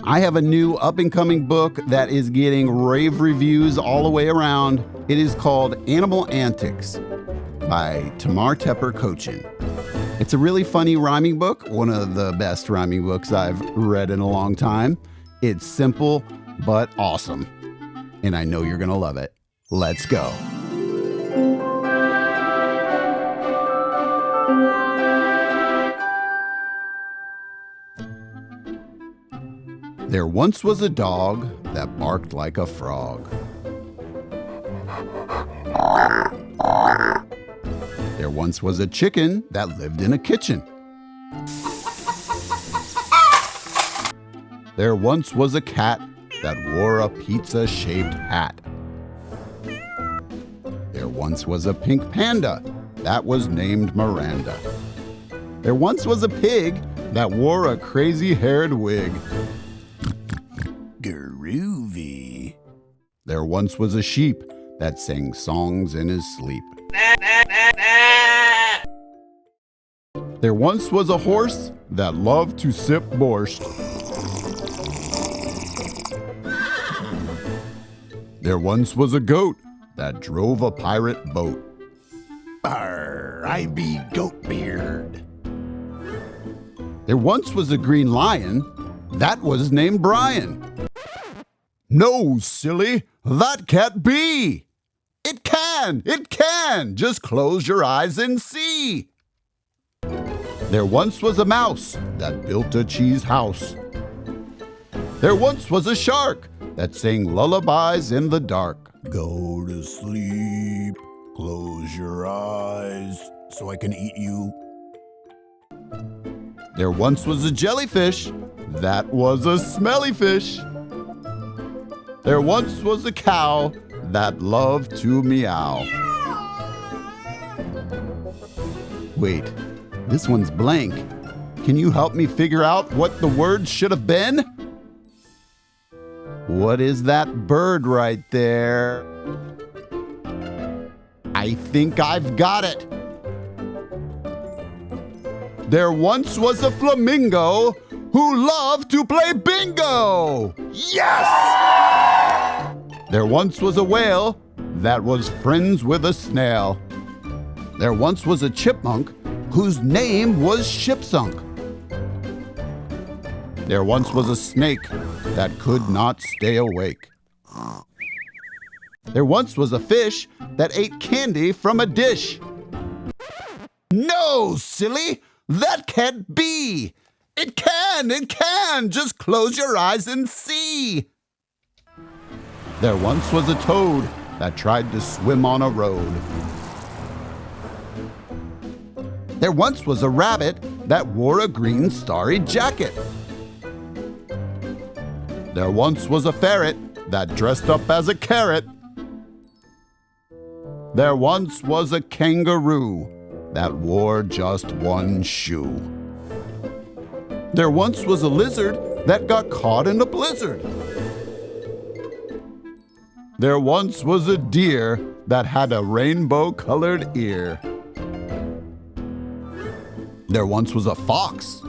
I have a new up-and-coming book that is getting rave reviews all the way around. It is called Antics by Tamar, Tepper, Kochen. It's a really funny rhyming book, one of the best rhyming books I've read in a long time. It's simple but awesome, and I know you're going to love it. Let's go. There once was a dog that barked like a frog. There once was a chicken that lived in a kitchen. There once was a cat that wore a pizza-shaped hat. There once was a pink panda that was named Miranda. There once was a pig that wore a crazy-haired wig. Groovy. There once was a sheep that sang songs in his sleep. There once was a horse that loved to sip borscht. There once was a goat that drove a pirate boat. Arr, I be Goatbeard. There once was a green lion that was named Brian. No, silly, that can't be. It can, just close your eyes and see. There once was a mouse that built a cheese house. There once was a shark that sang lullabies in the dark. Go to sleep, close your eyes so I can eat you. There once was a jellyfish that was a smelly fish. There once was a cow that loved to meow. Wait, this one's blank. Can you help me figure out what the word should have been? What is that bird right there? I think I've got it. There once was a flamingo who loved to play bingo. Yes! There once was a whale that was friends with a snail. There once was a chipmunk whose name was Shipsunk. There once was a snake that could not stay awake. There once was a fish that ate candy from a dish. No, silly, that can't be. It can, just close your eyes and see. There once was a toad that tried to swim on a road. There once was a rabbit that wore a green starry jacket. There once was a ferret that dressed up as a carrot. There once was a kangaroo that wore just one shoe. There once was a lizard that got caught in a blizzard. There once was a deer that had a rainbow-colored ear. There once was a fox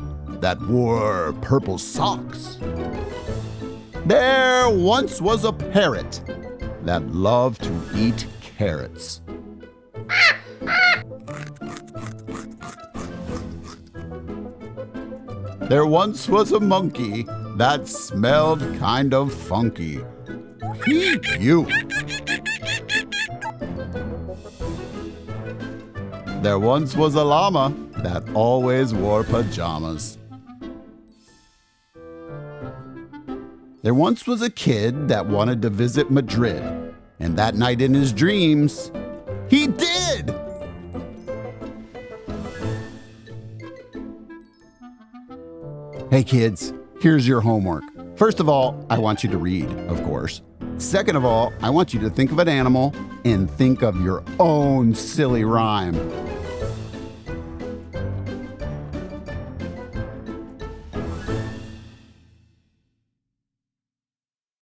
that wore purple socks. There once was a parrot that loved to eat carrots. There once was a monkey that smelled kind of funky. You. There once was a llama that always wore pajamas. There once was a kid that wanted to visit Madrid, and that night in his dreams, he did! Hey kids, here's your homework. First of all, I want you to read, of course. Second of all, I want you to think of an animal and think of your own silly rhyme.